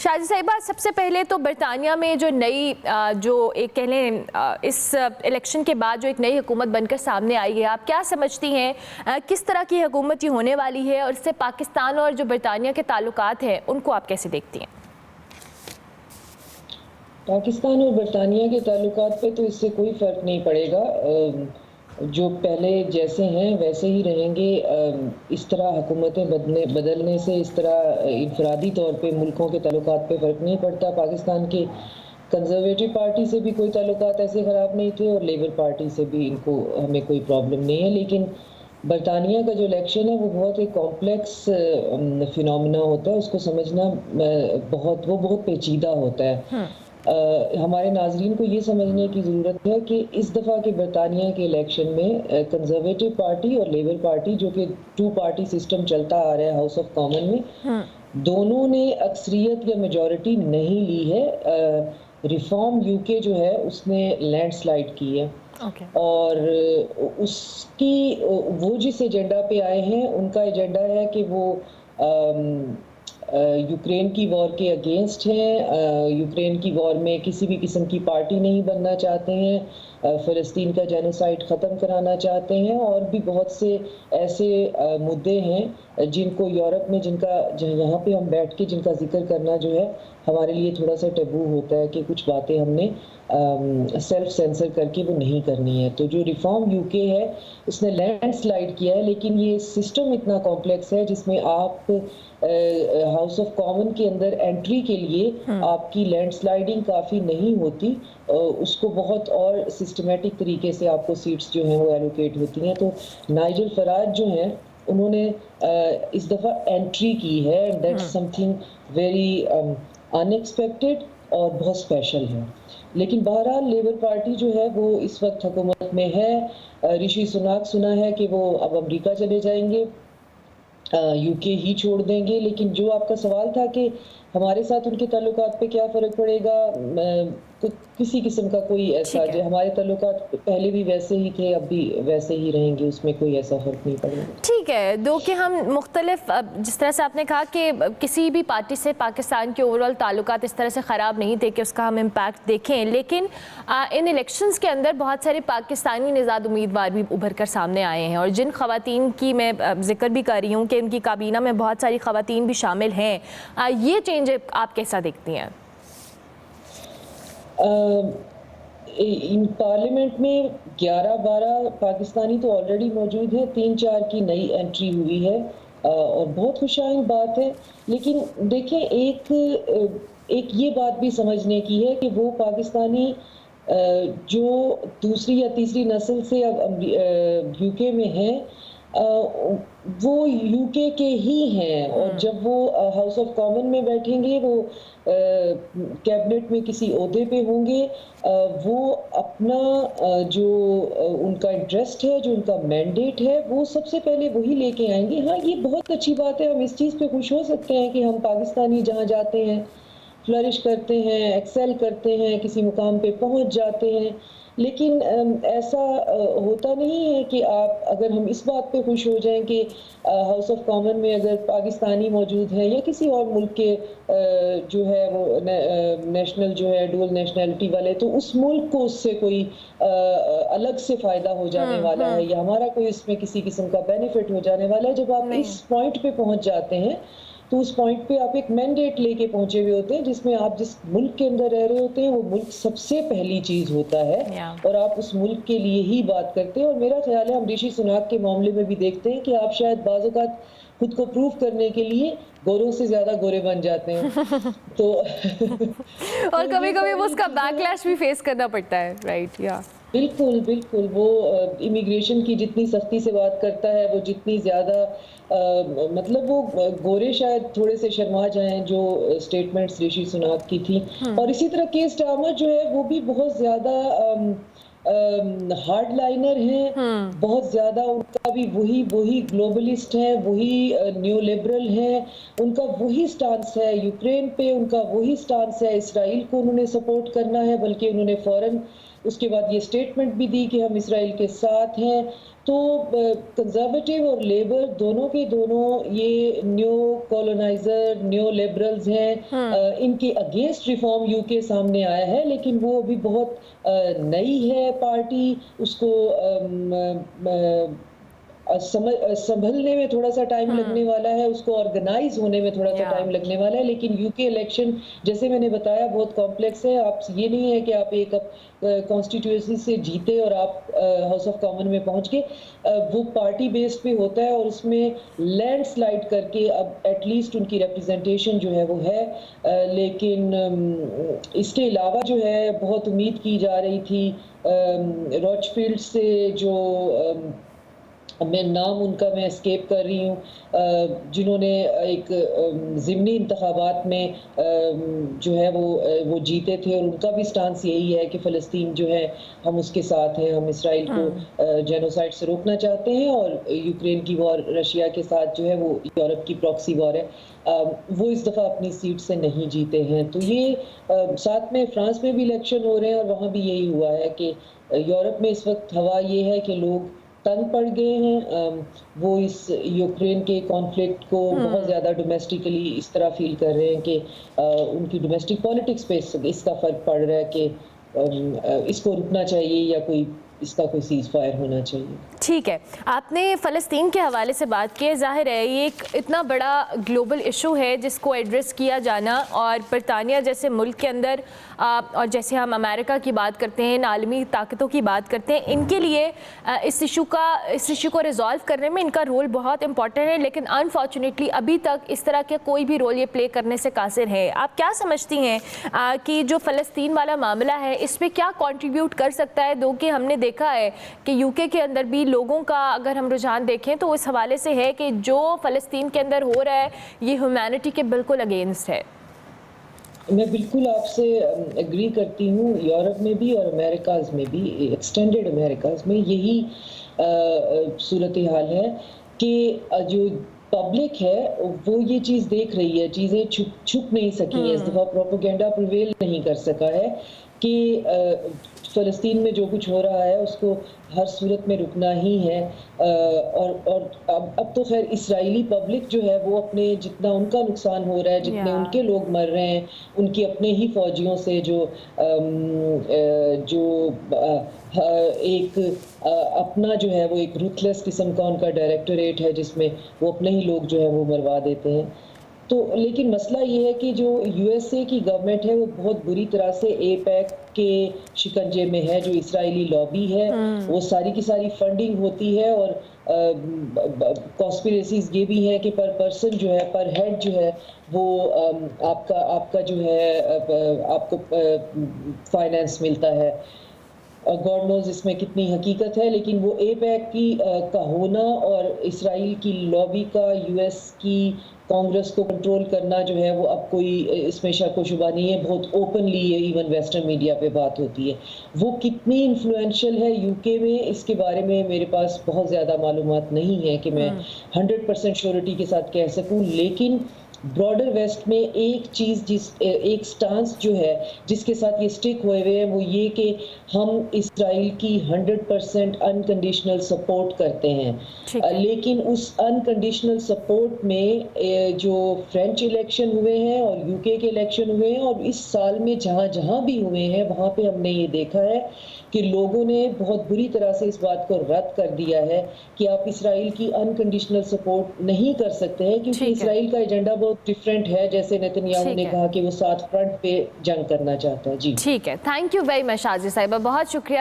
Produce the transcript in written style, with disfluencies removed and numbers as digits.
شاہجی صاحبہ، سب سے پہلے تو برطانیہ میں جو نئی جو ایک کہہ لیں اس الیکشن کے بعد جو ایک نئی حکومت بن کر سامنے آئی ہے، آپ کیا سمجھتی ہیں کس طرح کی حکومت یہ ہونے والی ہے، اور اس سے پاکستان اور جو برطانیہ کے تعلقات ہیں ان کو آپ کیسے دیکھتی ہیں؟ پاکستان اور برطانیہ کے تعلقات پہ تو اس سے کوئی فرق نہیں پڑے گا، جو پہلے جیسے ہیں ویسے ہی رہیں گے۔ اس طرح حکومتیں بدلنے سے اس طرح انفرادی طور پہ ملکوں کے تعلقات پہ فرق نہیں پڑتا۔ پاکستان کے کنزرویٹو پارٹی سے بھی کوئی تعلقات ایسے خراب نہیں تھے اور لیبر پارٹی سے بھی ہمیں کوئی پرابلم نہیں ہے، لیکن برطانیہ کا جو الیکشن ہے وہ بہت ایک کمپلیکس فینومینا ہوتا ہے، اس کو سمجھنا بہت پیچیدہ ہوتا ہے۔ ہمارے ناظرین کو یہ سمجھنے کی ضرورت ہے کہ اس دفعہ کے برطانیہ کے الیکشن میں کنزرویٹو پارٹی اور لیبر پارٹی، جو کہ 2 پارٹی سسٹم چلتا آ رہا ہے ہاؤس آف کامن میں، دونوں نے اکثریت یا میجورٹی نہیں لی ہے۔ ریفارم یو کے جو ہے اس نے لینڈ سلائیڈ کی ہے، اور اس کی وہ جس ایجنڈا پہ آئے ہیں ان کا ایجنڈا ہے کہ وہ یوکرین کی وار کے اگینسٹ ہیں، یوکرین کی وار میں کسی بھی قسم کی پارٹی نہیں بننا چاہتے ہیں، فلسطین کا جینوسائیڈ ختم کرانا چاہتے ہیں، اور بھی بہت سے ایسے مدعے ہیں جن کو یورپ میں یہاں پہ ہم بیٹھ کے جن کا ذکر کرنا جو ہے ہمارے لیے تھوڑا سا ٹیبو ہوتا ہے کہ کچھ باتیں ہم نے سیلف سینسر کر کے وہ نہیں کرنی ہے۔ تو جو ریفارم یو کے ہے اس نے لینڈ سلائیڈ کیا ہے، لیکن یہ سسٹم اتنا کمپلیکس ہے جس میں آپ ہاؤس آف کامن کے اندر انٹری کے لیے آپ کی لینڈ سلائیڈنگ کافی نہیں ہوتی، اس کو بہت اور سسٹمیٹک طریقے سے آپ کو سیٹس جو ہیں وہ ایلوکیٹ ہوتی ہیں۔ تو نائجل فراج جو ہیں انہوں نے اس دفعہ انٹری کی ہے، that some thing very in expected اور بہت اسپیشل ہے۔ لیکن بہرحال لیبر پارٹی جو ہے وہ اس وقت حکومت میں ہے۔ رشی سناک سنا ہے کہ وہ اب امریکہ چلے جائیں گے، یو کے ہی چھوڑ دیں گے۔ لیکن جو آپ کا سوال تھا کہ ہمارے ساتھ ان کے تعلقات پہ کیا فرق پڑے گا، کسی قسم کا کوئی ایسا جو ہمارے تعلقات پہلے بھی ویسے ہی تھے اب بھی ویسے ہی رہیں گے، اس میں کوئی ایسا فرق نہیں پڑے گا۔ ٹھیک ہے، دو کہ ہم مختلف جس طرح سے آپ نے کہا کہ کسی بھی پارٹی سے پاکستان کے اوورال تعلقات اس طرح سے خراب نہیں تھے کہ اس کا ہم امپیکٹ دیکھیں، لیکن ان الیکشنز کے اندر بہت سارے پاکستانی نژاد امیدوار بھی ابھر کر سامنے آئے ہیں، اور جن خواتین کی میں ذکر بھی کر رہی ہوں کہ ان کی کابینہ میں بہت ساری خواتین بھی شامل ہیں، یہ چینج آپ کیسا دیکھتی ہیں؟ پارلیمنٹ میں 11-12 پاکستانی تو آلریڈی موجود ہیں، 3-4 کی نئی انٹری ہوئی ہے اور بہت خوشائن بات ہے۔ لیکن دیکھیں ایک یہ بات بھی سمجھنے کی ہے کہ وہ پاکستانی جو دوسری یا تیسری نسل سے اب یو کے میں ہیں وہ یو کے ہی ہیں، اور جب وہ ہاؤس آف کامن میں بیٹھیں گے، وہ کیبنٹ میں کسی عہدے پہ ہوں گے، وہ اپنا جو ان کا انٹرسٹ ہے، جو ان کا مینڈیٹ ہے، وہ سب سے پہلے وہی لے کے آئیں گے۔ ہاں یہ بہت اچھی بات ہے، ہم اس چیز پہ خوش ہو سکتے ہیں کہ ہم پاکستانی جہاں جاتے ہیں فلرش کرتے ہیں، ایکسیل کرتے ہیں، کسی مقام پہ پہنچ جاتے ہیں، لیکن ایسا ہوتا نہیں ہے کہ آپ اگر ہم اس بات پہ خوش ہو جائیں کہ ہاؤس آف کامن میں اگر پاکستانی موجود ہیں یا کسی اور ملک کے جو ہے وہ نیشنل جو ہے ڈول نیشنلٹی والے، تو اس ملک کو اس سے کوئی الگ سے فائدہ ہو جانے والا ہے یا ہمارا کوئی اس میں کسی قسم کا بینیفٹ ہو جانے والا ہے۔ جب آپ اس پوائنٹ پہ پہنچ جاتے ہیں تو اس پوائنٹ پہ آپ ایک مینڈیٹ لے کے پہنچے ہوئے ہوتے ہیں جس میں آپ جس ملک کے اندر رہ رہے ہوتے ہیں وہ ملک سب سے پہلی چیز ہوتا ہے، اور آپ اس ملک کے لیے ہی بات کرتے ہیں۔ اور میرا خیال ہے ہم رشی سناک کے معاملے میں بھی دیکھتے ہیں کہ آپ شاید بعض اوقات خود کو پروف کرنے کے لیے گوروں سے زیادہ گورے بن جاتے ہیں، تو اور کبھی کبھی وہ اس کا بیک لیش بھی فیس کرنا پڑتا ہے، رائٹ؟ یا بالکل وہ امیگریشن کی جتنی سختی سے بات کرتا ہے، وہ جتنی زیادہ مطلب وہ گورے شاید تھوڑے سے شرما جائیں جو سٹیٹمنٹس رشی سناک کی تھی۔ اور اسی طرح کیئر سٹارمر جو ہے وہ بھی بہت زیادہ ہارڈ لائنر ہیں، بہت زیادہ ان کا بھی وہی گلوبلسٹ ہیں، وہی نیو لبرل ہیں، ان کا وہی سٹانس ہے یوکرین پہ، ان کا وہی سٹانس ہے اسرائیل کو انہوں نے سپورٹ کرنا ہے، بلکہ انہوں نے فوراً اس کے بعد یہ سٹیٹمنٹ بھی دی کہ ہم اسرائیل کے ساتھ ہیں۔ تو کنزرویٹو اور لیبر دونوں کے دونوں یہ نیو کولونائزر نیو لبرلز ہیں، ان کے اگینسٹ ریفارم یو کے سامنے آیا ہے، لیکن وہ ابھی بہت نئی ہے پارٹی، اس کو سنبھلنے میں تھوڑا سا ٹائم لگنے والا ہے، اس کو آرگنائز ہونے میں تھوڑا سا ٹائم لگنے والا ہے، لیکن یو کے الیکشن جیسے میں نے بتایا بہت کمپلیکس ہے۔ آپ یہ نہیں ہے کہ آپ ایک کانسٹیٹیوئنسی سے جیتے اور آپ ہاؤس آف کامن میں پہنچ گئے، وہ پارٹی بیس پہ ہوتا ہے اور اس میں لینڈ سلائڈ کر کے اب ایٹ لیسٹ ان کی ریپرزنٹیشن جو ہے وہ ہے، لیکن اس کے علاوہ جو ہے بہت امید کی جا رہی تھی راچ فیلڈ سے، جو میں نام ان کا میں اسکیپ کر رہی ہوں، جنہوں نے ایک ضمنی انتخابات میں جو ہے وہ جیتے تھے، اور ان کا بھی سٹانس یہی ہے کہ فلسطین جو ہے ہم اس کے ساتھ ہیں، ہم اسرائیل کو جینوسائیڈ سے روکنا چاہتے ہیں، اور یوکرین کی وار رشیا کے ساتھ جو ہے وہ یورپ کی پراکسی وار ہے، وہ اس دفعہ اپنی سیٹ سے نہیں جیتے ہیں۔ تو یہ ساتھ میں فرانس میں بھی الیکشن ہو رہے ہیں، اور وہاں بھی یہی ہوا ہے کہ یورپ میں اس وقت ہوا یہ ہے کہ لوگ تنگ پڑ گئے ہیں، وہ اس یوکرین کے کانفلکٹ کو بہت زیادہ ڈومیسٹکلی اس طرح فیل کر رہے ہیں کہ ان کی ڈومیسٹک پالیٹکس پہ اس کا فرق پڑ رہا ہے کہ اس کو رکنا چاہیے یا کوئی اس کا کوئی سیز فائر ہونا چاہیے۔ ٹھیک ہے، آپ نے فلسطین کے حوالے سے بات کی ہے، ظاہر ہے یہ ایک اتنا بڑا گلوبل ایشو ہے جس کو ایڈریس کیا جانا، اور برطانیہ جیسے ملک کے اندر اور جیسے ہم امریکہ کی بات کرتے ہیں، عالمی طاقتوں کی بات کرتے ہیں، ان کے لیے اس ایشو کو ریزالو کرنے میں ان کا رول بہت امپورٹنٹ ہے، لیکن انفارچونیٹلی ابھی تک اس طرح کے کوئی بھی رول یہ پلے کرنے سے قاصر ہے۔ آپ کیا سمجھتی ہیں کہ جو فلسطین والا معاملہ ہے اس میں کیا کنٹریبیوٹ کر سکتا ہے؟ دو کہ ہم نے دیکھا ہے کہ یو کے کے اندر بھی لوگوں کا اگر ہم رجحان دیکھیں تو اس حوالے سے ہے کہ جو فلسطین کے اندر ہو رہا ہے یہ ہیومینٹی کے بالکل اگینسٹ ہے۔ میں بالکل آپ سے ایگری کرتی ہوں، یورپ میں بھی اور امریکاز میں بھی، ایکسٹینڈڈ امریکاز میں یہی صورتحال ہے کہ جو پبلک ہے وہ یہ چیز دیکھ رہی ہے، چیزیں چھپ نہیں سکی ہیں، اس دفعہ پروپیگنڈا پریویل نہیں کر سکا ہے کہ فلسطین میں جو کچھ ہو رہا ہے اس کو ہر صورت میں رکنا ہی ہے، اور اب تو خیر اسرائیلی پبلک جو ہے وہ اپنے جتنا ان کا نقصان ہو رہا ہے، جتنے ان کے لوگ مر رہے ہیں ان کی اپنے ہی فوجیوں سے، جو ایک اپنا جو ہے وہ ایک روتھلیس قسم کا ان کا ڈائریکٹوریٹ ہے جس میں وہ اپنے ہی لوگ جو ہے وہ مروا دیتے ہیں۔ تو لیکن مسئلہ یہ ہے کہ جو یو ایس اے کی گورنمنٹ ہے وہ بہت بری طرح سے اے پیک کے شکنجے میں ہے، جو اسرائیلی لابی ہے وہ ساری کی ساری فنڈنگ ہوتی ہے، اور کانسپیریسیز یہ بھی ہیں کہ پر پرسن جو ہے، پر ہیڈ جو ہے وہ آپ کا جو ہے آپ کو فائنینس ملتا ہے۔ گاڈ نوز اس میں کتنی حقیقت ہے، لیکن وہ اے پیک کا ہونا اور اسرائیل کی لابی کا یو ایس کی کانگریس کو کنٹرول کرنا جو ہے وہ اب کوئی اس میں شک و شبہ نہیں ہے، بہت اوپنلی ایون ویسٹرن میڈیا پہ بات ہوتی ہے۔ وہ کتنی انفلوئنشل ہے یو کے میں اس کے بارے میں میرے پاس بہت زیادہ معلومات نہیں ہے کہ میں 100% شیورٹی کے ساتھ کہہ سکوں، لیکن براڈر ویسٹ میں ایک چیز ایک سٹانس جو ہے جس کے ساتھ یہ سٹک ہوئے ہوئے ہیں وہ یہ کہ ہم اسرائیل کی 100% انکنڈیشنل سپورٹ کرتے ہیں، لیکن اس انکنڈیشنل سپورٹ میں جو فرینچ الیکشن ہوئے ہیں اور یو کے الیکشن ہوئے ہیں اور اس سال میں جہاں بھی ہوئے ہیں وہاں پہ ہم نے یہ دیکھا ہے کہ لوگوں نے بہت بری طرح سے اس بات کو رد کر دیا ہے کہ آپ اسرائیل کی انکنڈیشنل سپورٹ نہیں کر سکتے ہیں، کیونکہ اسرائیل کا ایجنڈا بہت ڈیفرنٹ ہے، جیسے نیتنیاہو نے کہا کہ وہ 7 فرنٹ پہ جنگ کرنا چاہتا ہے۔ جی ٹھیک ہے، thank you very much Shazia صاحبہ، بہت شکریہ۔